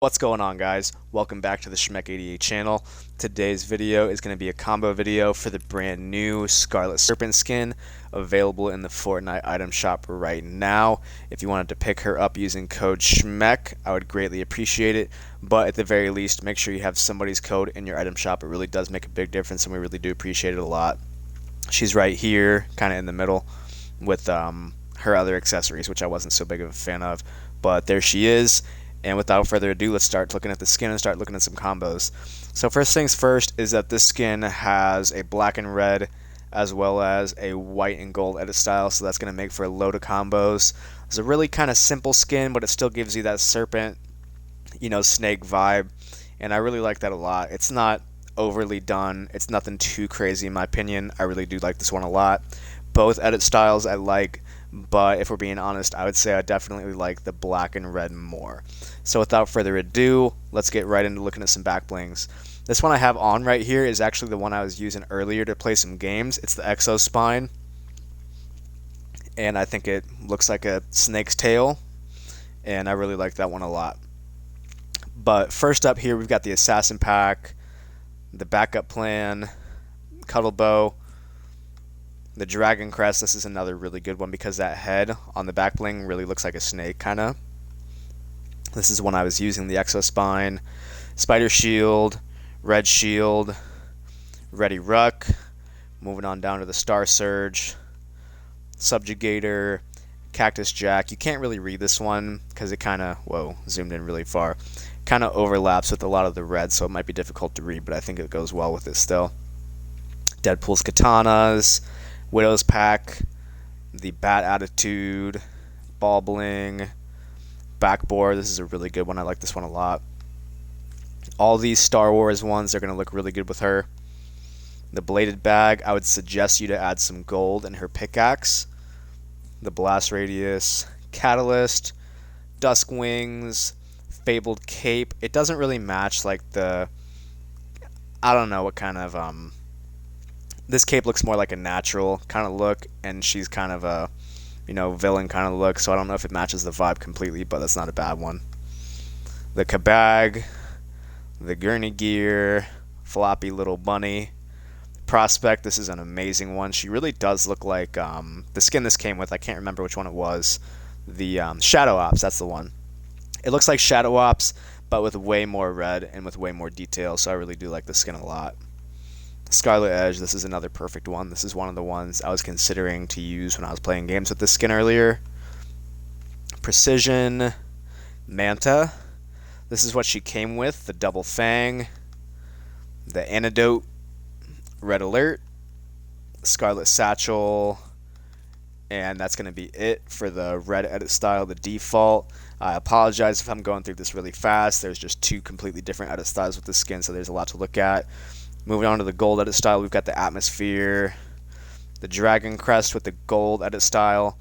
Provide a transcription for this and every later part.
What's going on, guys? Welcome back to the Schmeck88 channel. Today's video is going to be a combo video for the brand new Scarlet Serpent skin available in the Fortnite item shop right now. If you wanted to pick her up using code Schmeck, I would greatly appreciate it. But at the very least, make sure you have somebody's code in your item shop. It really does make a big difference, and we really do appreciate it a lot. She's right here, kind of in the middle, with her other accessories, which I wasn't so big of a fan of. But there she is. And without further ado, let's start looking at the skin and start looking at some combos. So first things first is that this skin has a black and red as well as a white and gold edit style, so that's going to make for a load of combos. It's a really kind of simple skin, but it still gives you that serpent, snake vibe, and I really like that a lot. It's not overly done. It's nothing too crazy in my opinion. I really do like this one a lot. Both edit styles I like, but if we're being honest, I would say I definitely like the black and red more. So without further ado, let's get right into looking at some back blings. This one I have on right here is actually the one I was using earlier to play some games. It's the Exo Spine, and I think it looks like a snake's tail, and I really like that one a lot. But first up here, we've got the Assassin Pack, the Backup Plan, Cuddle Bow, the Dragon Crest. This is another really good one because that head on the back bling really looks like a snake, kind of. This is one I was using, the Exo Spine, Spider Shield, Red Shield, Ready Ruck. Moving on down to the Star Surge, Subjugator, Cactus Jack. You can't really read this one because it kind of, zoomed in really far. Kind of overlaps with a lot of the red, so it might be difficult to read, but I think it goes well with it still. Deadpool's Katanas, Widow's Pack, the Bat Attitude, Ball Bling, Backboard. This is a really good one. I like this one a lot. All these Star Wars ones are going to look really good with her. The Bladed Bag, I would suggest you to add some gold in her pickaxe. The Blast Radius, Catalyst, Dusk Wings, Fabled Cape. It doesn't really match like I don't know what kind of this cape looks more like a natural kind of look, and she's kind of a villain kind of look, so I don't know if it matches the vibe completely, but that's not a bad one. The Kabag, the Gurney Gear, Floppy Little Bunny, Prospect. This is an amazing one. She really does look like the skin this came with. I can't remember which one it was. The Shadow Ops, that's the one. It looks like Shadow Ops, but with way more red and with way more detail, so I really do like the skin a lot. Scarlet Edge, this is another perfect one. This is one of the ones I was considering to use when I was playing games with this skin earlier. Precision, Manta. This is what she came with, the Double Fang, the Antidote, Red Alert, Scarlet Satchel, and that's going to be it for the red edit style, the default. I apologize if I'm going through this really fast. There's just two completely different edit styles with this skin, so there's a lot to look at. Moving on to the gold edit style, we've got the Atmosphere, the Dragon Crest with the gold edit style.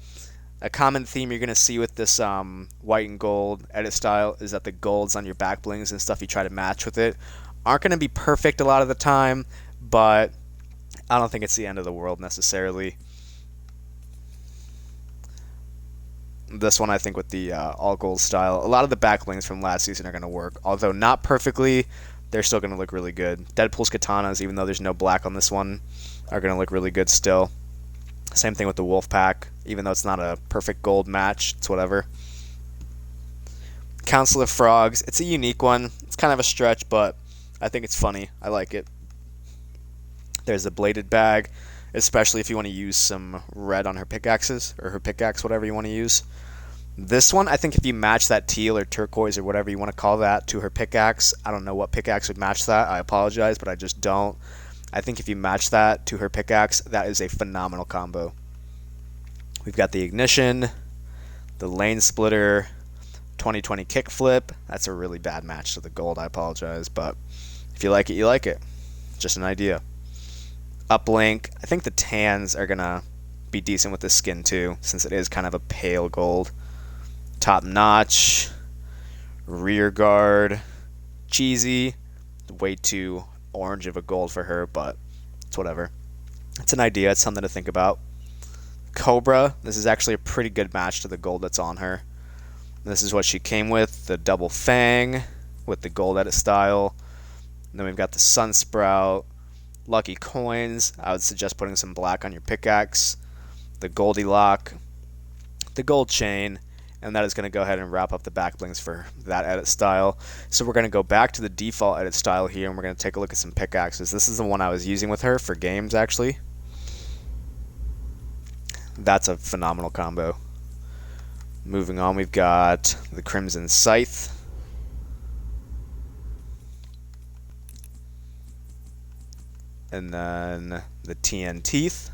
A common theme you're going to see with this white and gold edit style is that the golds on your back blings and stuff you try to match with it aren't going to be perfect a lot of the time, but I don't think it's the end of the world necessarily. This one, I think, with the all gold style, a lot of the back blings from last season are going to work, although not perfectly. They're still going to look really good. Deadpool's Katanas, even though there's no black on this one, are going to look really good still. Same thing with the Wolf Pack, even though it's not a perfect gold match, it's whatever. Council of Frogs, it's a unique one. It's kind of a stretch, but I think it's funny. I like it. There's the Bladed Bag, especially if you want to use some red on her pickaxes, or her pickaxe, whatever you want to use. This one, I think if you match that teal or turquoise or whatever you want to call that to her pickaxe, I don't know what pickaxe would match that. I apologize, but I just don't. I think if you match that to her pickaxe, that is a phenomenal combo. We've got the Ignition, the Lane Splitter, 2020 Kickflip. That's a really bad match to the gold. I apologize, but if you like it, you like it. Just an idea. Uplink. I think the tans are going to be decent with this skin too, since it is kind of a pale gold. Top Notch, Rear Guard, Cheesy, way too orange of a gold for her, but it's whatever. It's an idea, it's something to think about. Cobra, this is actually a pretty good match to the gold that's on her. This is what she came with, the Double Fang, with the gold edit style. And then we've got the Sun Sprout, Lucky Coins. I would suggest putting some black on your pickaxe. The Goldilock, the Gold Chain, and that is going to go ahead and wrap up the back blings for that edit style. So we're going to go back to the default edit style here, and we're going to take a look at some pickaxes. This is the one I was using with her for games, actually. That's a phenomenal combo. Moving on, we've got the Crimson Scythe. And then the TN Teeth.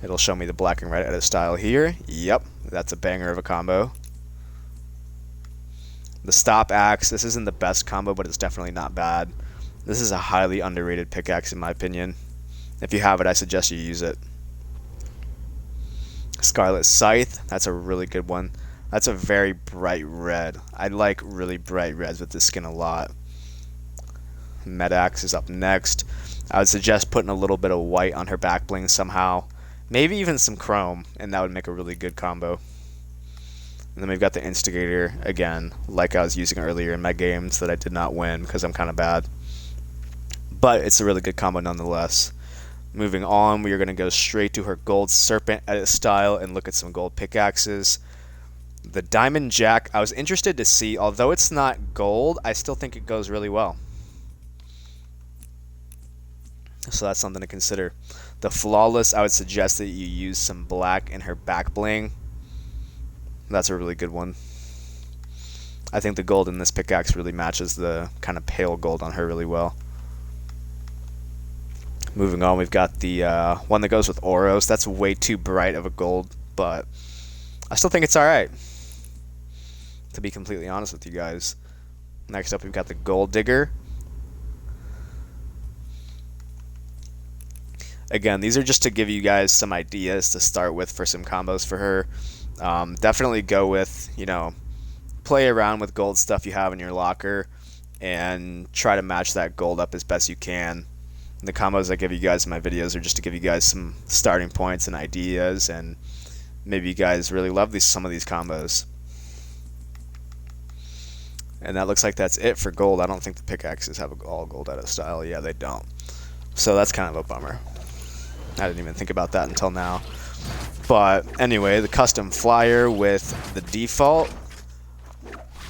It'll show me the black and red edit style here. Yep, that's a banger of a combo. The Stop Axe. This isn't the best combo, but it's definitely not bad. This is a highly underrated pickaxe in my opinion. If you have it, I suggest you use it. Scarlet Scythe. That's a really good one. That's a very bright red. I like really bright reds with this skin a lot. Medaxe is up next. I would suggest putting a little bit of white on her back bling somehow. Maybe even some chrome, and that would make a really good combo. And then we've got the Instigator, again, like I was using earlier in my games that I did not win because I'm kind of bad. But it's a really good combo nonetheless. Moving on, we are going to go straight to her Gold Serpent edit style and look at some gold pickaxes. The Diamond Jack, I was interested to see, although it's not gold, I still think it goes really well. So that's something to consider. The Flawless, I would suggest that you use some black in her back bling. That's a really good one. I think the gold in this pickaxe really matches the kind of pale gold on her really well. Moving on, we've got the one that goes with Oros. That's way too bright of a gold, but I still think it's alright, to be completely honest with you guys. Next up, we've got the Gold Digger. Again, these are just to give you guys some ideas to start with for some combos for her. Definitely go with, play around with gold stuff you have in your locker and try to match that gold up as best you can. And the combos I give you guys in my videos are just to give you guys some starting points and ideas, and maybe you guys really love some of these combos. And that looks like that's it for gold. I don't think the pickaxes have all gold edit style. Yeah, they don't. So that's kind of a bummer. I didn't even think about that until now. But anyway, the custom flyer with the default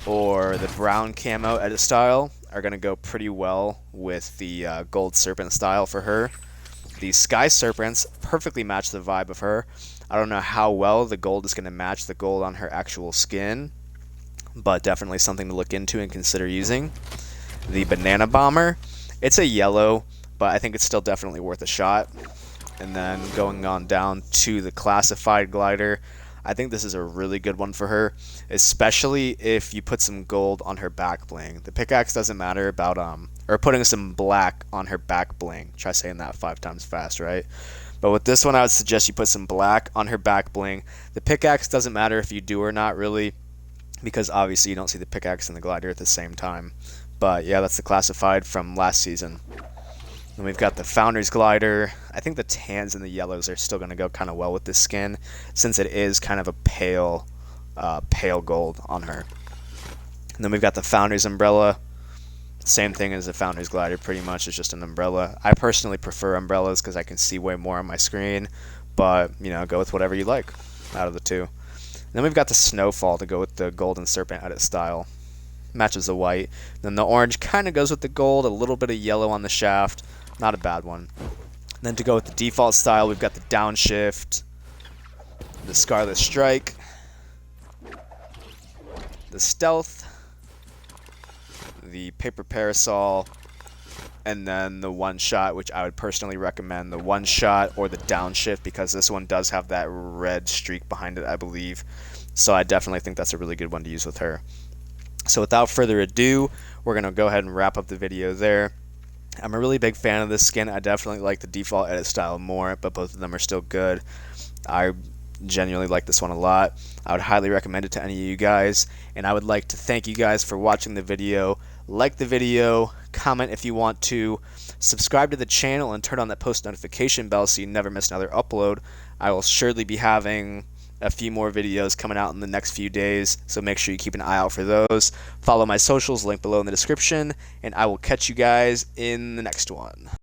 or the brown camo edit style are going to go pretty well with the gold serpent style for her. The sky serpents perfectly match the vibe of her. I don't know how well the gold is going to match the gold on her actual skin, but definitely something to look into and consider using. The banana bomber, it's a yellow, but I think it's still definitely worth a shot. And then going on down to the classified glider, I think this is a really good one for her, especially if you put some gold on her back bling. The pickaxe doesn't matter about or putting some black on her back bling. Try saying that 5 times fast, right? But with this one, I would suggest you put some black on her back bling. The pickaxe doesn't matter if you do or not, really, because obviously you don't see the pickaxe and the glider at the same time. But yeah, that's the classified from last season. Then we've got the Foundry's glider. I think the tans and the yellows are still going to go kind of well with this skin, since it is kind of a pale gold on her. And then we've got the Foundry's umbrella. Same thing as the Foundry's glider, pretty much. It's just an umbrella. I personally prefer umbrellas because I can see way more on my screen, but go with whatever you like out of the two. And then we've got the Snowfall to go with the Golden Serpent edit style. Matches the white. Then the orange kind of goes with the gold, a little bit of yellow on the shaft. Not a bad one. And then to go with the default style, we've got the Downshift, the Scarlet Strike, the Stealth, the Paper Parasol, and then the One Shot, which I would personally recommend the One Shot or the Downshift, because this one does have that red streak behind it, I believe. So I definitely think that's a really good one to use with her. So without further ado, we're going to go ahead and wrap up the video there. I'm a really big fan of this skin. I definitely like the default edit style more, but both of them are still good. I genuinely like this one a lot. I would highly recommend it to any of you guys, and I would like to thank you guys for watching the video. Like the video, comment if you want to, subscribe to the channel, and turn on that post notification bell so you never miss another upload. I will surely be having a few more videos coming out in the next few days, so make sure you keep an eye out for those. Follow my socials, link below in the description, and I will catch you guys in the next one.